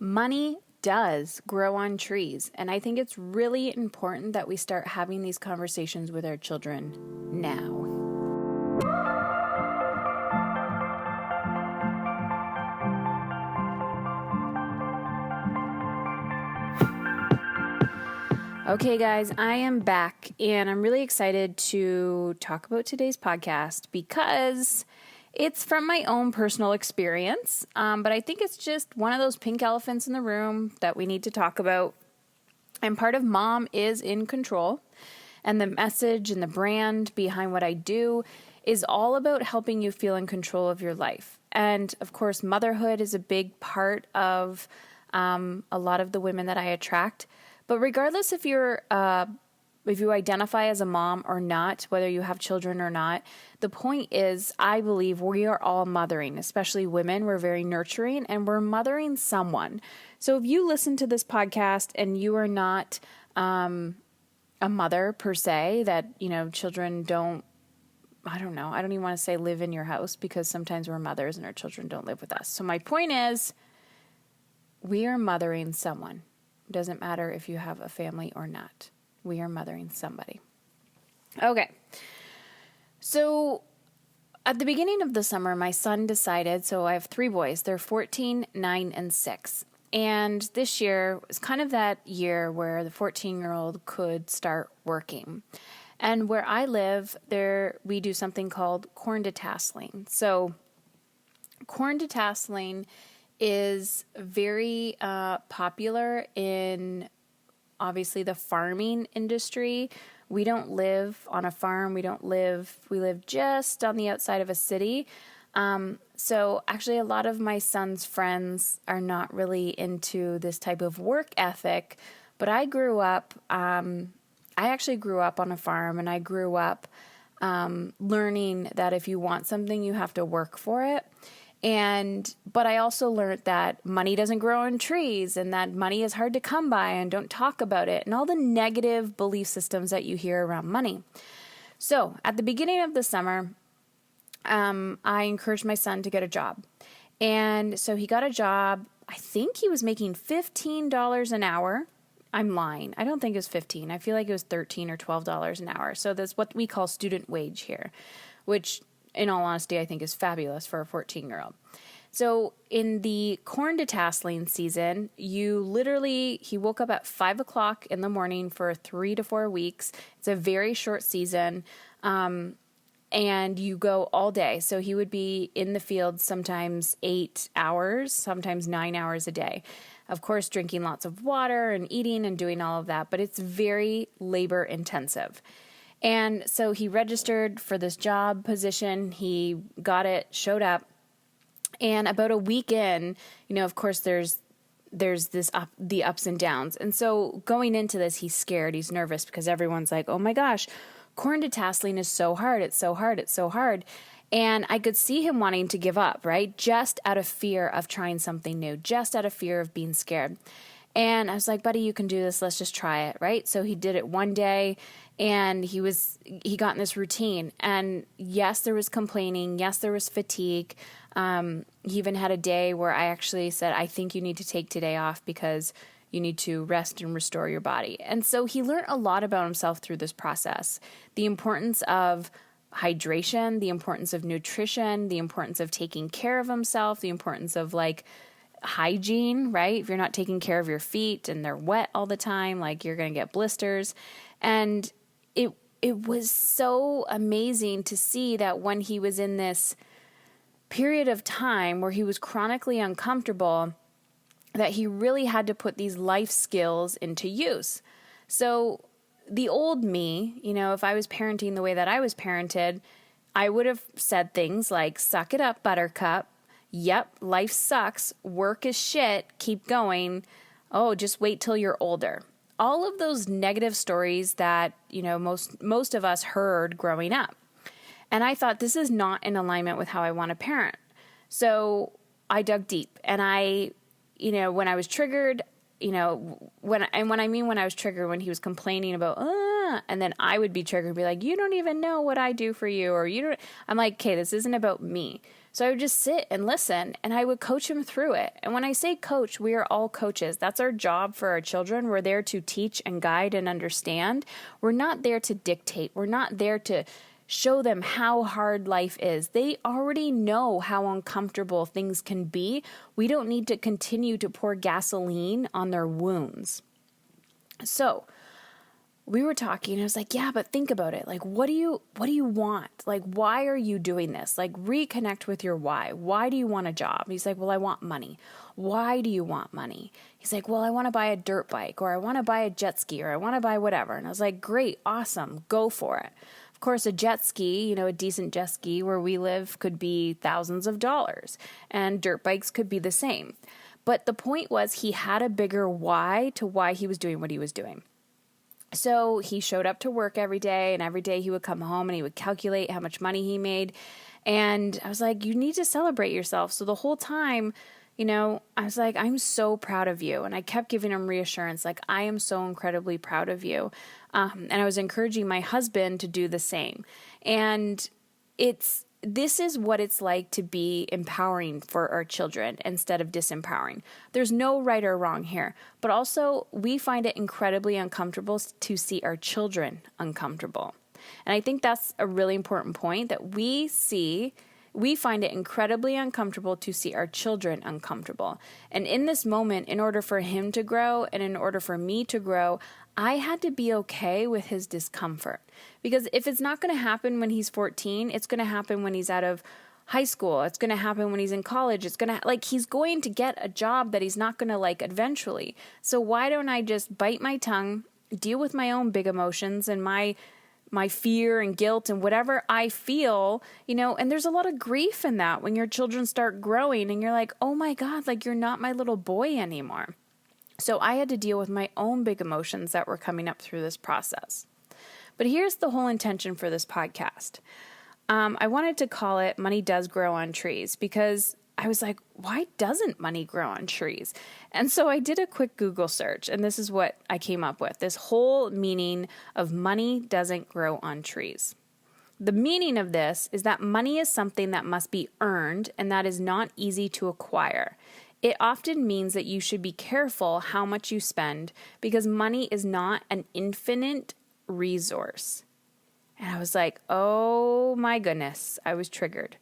Money does grow on trees, and I think it's really important that we start having these conversations with our children now. Okay, guys, I am back, and I'm really excited to talk about today's podcast because it's from my own personal experience, but I think it's just one of those pink elephants in the room that we need to talk about. And part of Mom is in Control, and the message and the brand behind what I do is all about helping you feel in control of your life. And of course, motherhood is a big part of a lot of the women that I attract. But regardless if you identify as a mom or not, whether you have children or not, the point is, I believe we are all mothering, especially women. We're very nurturing and we're mothering someone. So if you listen to this podcast and you are not a mother per se, that, children don't, I don't even want to say live in your house, because sometimes we're mothers and our children don't live with us. So my point is, we are mothering someone. It doesn't matter if you have a family or not. We are mothering somebody. Okay. So at the beginning of the summer, my son decided, so I have 3 boys. They're 14, 9, and 6. And this year was kind of that year where the 14-year-old could start working. And where I live, we do something called corn detasseling. So corn detasseling is very popular in, obviously, the farming industry. We don't live on a farm. We live just on the outside of a city. So actually a lot of my son's friends are not really into this type of work ethic, but I actually grew up on a farm, and I grew up learning that if you want something, you have to work for it. But I also learned that money doesn't grow on trees, and that money is hard to come by, and don't talk about it, and all the negative belief systems that you hear around money. So at the beginning of the summer, I encouraged my son to get a job. And so he got a job. I think he was making $15 an hour. I'm lying. I don't think it was 15. I feel like it was $13 or $12 an hour. So that's what we call student wage here, which, in all honesty, I think is fabulous for a 14-year-old. So in the corn detasseling season, he woke up at 5 o'clock in the morning for 3 to 4 weeks. It's a very short season, and you go all day. So he would be in the field sometimes 8 hours, sometimes 9 hours a day. Of course, drinking lots of water and eating and doing all of that, but it's very labor intensive. And so he registered for this job position. He got it, showed up. And about a week in, of course, there's the ups and downs. And so going into this, he's scared, he's nervous, because everyone's like, oh my gosh, corn detasseling is so hard. It's so hard. It's so hard. And I could see him wanting to give up, right? Just out of fear of trying something new, just out of fear of being scared. And I was like, buddy, you can do this. Let's just try it, right? So he did it one day, and he got in this routine. And yes, there was complaining. Yes, there was fatigue. He even had a day where I actually said, I think you need to take today off because you need to rest and restore your body. And so he learned a lot about himself through this process. The importance of hydration, the importance of nutrition, the importance of taking care of himself, the importance of hygiene, right? If you're not taking care of your feet and they're wet all the time, you're going to get blisters. And it was so amazing to see that when he was in this period of time where he was chronically uncomfortable, that he really had to put these life skills into use. So the old me, if I was parenting the way that I was parented, I would have said things like, suck it up, buttercup. Yep, life sucks. Work is shit. Keep going. Oh, just wait till you're older. All of those negative stories that, most of us heard growing up. And I thought, this is not in alignment with how I want to parent. So I dug deep, and when I was triggered, when I was triggered, when he was complaining about, and then I would be triggered and be like, you don't even know what I do for you, or I'm like, okay, this isn't about me. So I would just sit and listen, and I would coach him through it. And when I say coach, we are all coaches. That's our job for our children. We're there to teach and guide and understand. We're not there to dictate. We're not there to show them how hard life is. They already know how uncomfortable things can be. We don't need to continue to pour gasoline on their wounds. So we were talking, and I was like, yeah, but think about it. Like, what do you want? Like, why are you doing this? Like, reconnect with your why. Why do you want a job? He's like, well, I want money. Why do you want money? He's like, well, I want to buy a dirt bike, or I want to buy a jet ski, or I want to buy whatever. And I was like, great, awesome, go for it. Of course, a jet ski, a decent jet ski where we live could be thousands of dollars, and dirt bikes could be the same. But the point was, he had a bigger why to why he was doing what he was doing. So he showed up to work every day, and every day he would come home and he would calculate how much money he made. And I was like, you need to celebrate yourself. So the whole time, I was like, I'm so proud of you. And I kept giving him reassurance, like, I am so incredibly proud of you. And I was encouraging my husband to do the same. And this is what it's like to be empowering for our children instead of disempowering. There's no right or wrong here, but also we find it incredibly uncomfortable to see our children uncomfortable. And I think that's a really important point, that we find it incredibly uncomfortable to see our children uncomfortable. And in this moment, in order for him to grow and in order for me to grow, I had to be okay with his discomfort. Because if it's not going to happen when he's 14, it's going to happen when he's out of high school. It's going to happen when he's in college. It's going to, he's going to get a job that he's not going to like eventually. So why don't I just bite my tongue, deal with my own big emotions and my fear and guilt and whatever I feel, and there's a lot of grief in that when your children start growing and you're like, oh my God, like you're not my little boy anymore. So I had to deal with my own big emotions that were coming up through this process. But here's the whole intention for this podcast. I wanted to call it Money Does Grow on Trees, because I was like, why doesn't money grow on trees? And so I did a quick Google search, and this is what I came up with. This whole meaning of money doesn't grow on trees. The meaning of this is that money is something that must be earned and that is not easy to acquire. It often means that you should be careful how much you spend because money is not an infinite resource. And I was like, oh my goodness, I was triggered.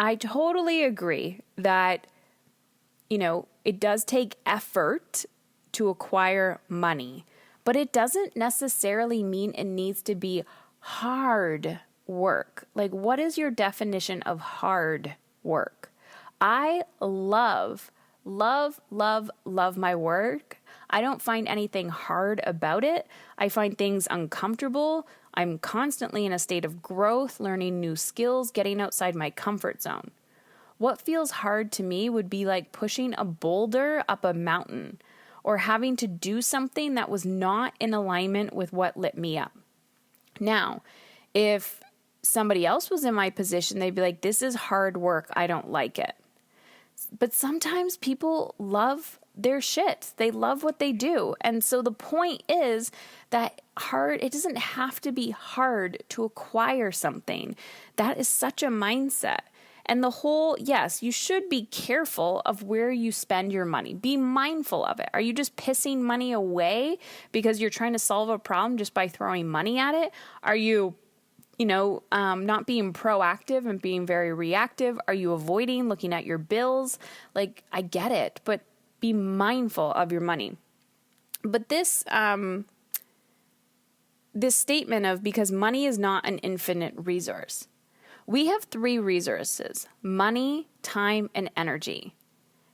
I totally agree that, it does take effort to acquire money, but it doesn't necessarily mean it needs to be hard work. Like, what is your definition of hard work? I love my work. I don't find anything hard about it. I find things uncomfortable. I'm constantly in a state of growth, learning new skills, getting outside my comfort zone. What feels hard to me would be like pushing a boulder up a mountain or having to do something that was not in alignment with what lit me up. Now, if somebody else was in my position, they'd be like, this is hard work. I don't like it. But sometimes people love their shit. They love what they do. And so the point is that it doesn't have to be hard to acquire something. That is such a mindset. And yes, you should be careful of where you spend your money. Be mindful of it. Are you just pissing money away because you're trying to solve a problem just by throwing money at it? Are you not being proactive and being very reactive? Are you avoiding looking at your bills? Like, I get it, but be mindful of your money. But this statement of because money is not an infinite resource. We have 3 resources: money, time, and energy.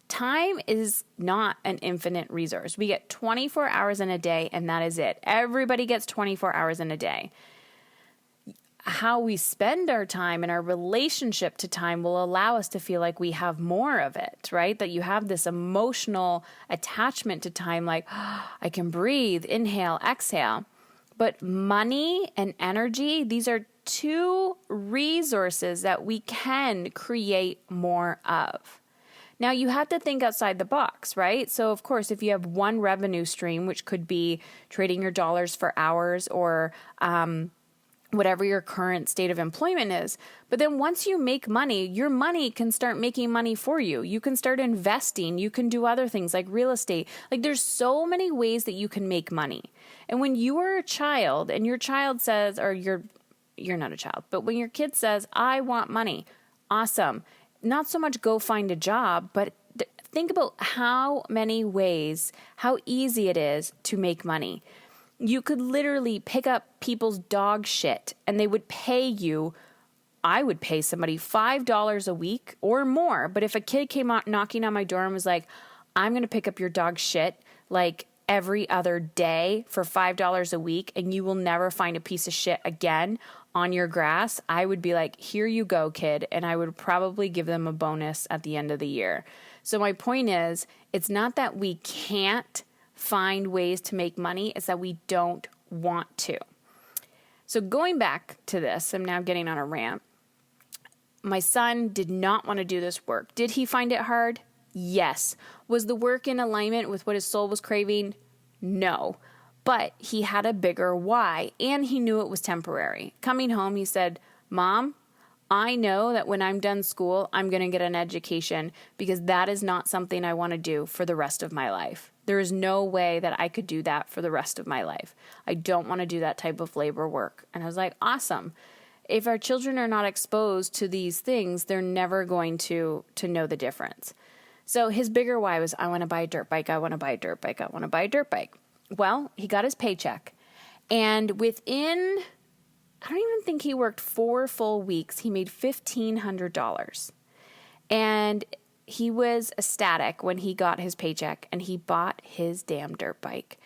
Time is not an infinite resource. We get 24 hours in a day, and that is it. Everybody gets 24 hours in a day. How we spend our time and our relationship to time will allow us to feel like we have more of it, right? That you have this emotional attachment to time, like, oh, I can breathe, inhale, exhale. But money and energy, these are 2 resources that we can create more of. Now, you have to think outside the box, right? So, of course, if you have one revenue stream, which could be trading your dollars for hours or whatever your current state of employment is. But then once you make money, your money can start making money for you. You can start investing. You can do other things like real estate. Like there's so many ways that you can make money. And when you are a child and your child says, or you're not a child, but when your kid says, I want money, awesome. Not so much go find a job, but think about how many ways, how easy it is to make money. You could literally pick up people's dog shit and they would pay you. I would pay somebody $5 a week or more. But if a kid came out knocking on my door and was like, I'm going to pick up your dog shit like every other day for $5 a week and you will never find a piece of shit again on your grass, I would be like, here you go, kid. And I would probably give them a bonus at the end of the year. So my point is, it's not that we can't find ways to make money, it's that we don't want to. So going back to this, I'm now getting on a rant. My son did not want to do this work. Did he find it hard? Yes. Was the work in alignment with what his soul was craving? No. But he had a bigger why, and he knew it was temporary. Coming home, he said, Mom, I know that when I'm done school, I'm going to get an education because that is not something I want to do for the rest of my life. There is no way that I could do that for the rest of my life. I don't want to do that type of labor work. And I was like, awesome. If our children are not exposed to these things, they're never going to know the difference. So his bigger why was, I want to buy a dirt bike. I want to buy a dirt bike. I want to buy a dirt bike. Well, he got his paycheck. And within, I don't even think he worked 4 full weeks, he made $1,500. And he was ecstatic when he got his paycheck and he bought his damn dirt bike.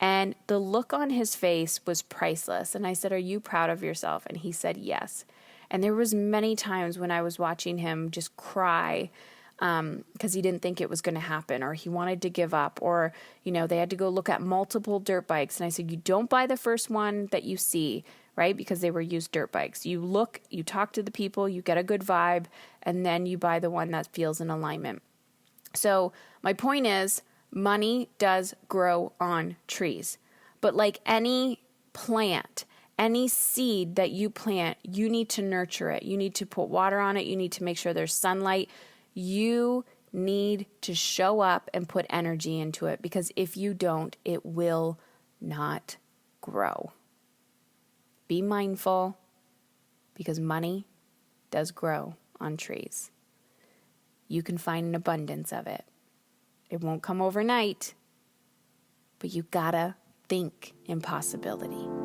And the look on his face was priceless. And I said, are you proud of yourself? And he said, yes. And there was many times when I was watching him just cry because he didn't think it was going to happen, or he wanted to give up, or, they had to go look at multiple dirt bikes. And I said, you don't buy the first one that you see, right? Because they were used dirt bikes. You look, you talk to the people, you get a good vibe, and then you buy the one that feels in alignment. So my point is, money does grow on trees. But like any plant, any seed that you plant, you need to nurture it. You need to put water on it. You need to make sure there's sunlight. You need to show up and put energy into it, because if you don't, it will not grow. Be mindful, because money does grow on trees. You can find an abundance of it. It won't come overnight, but you gotta think in possibility.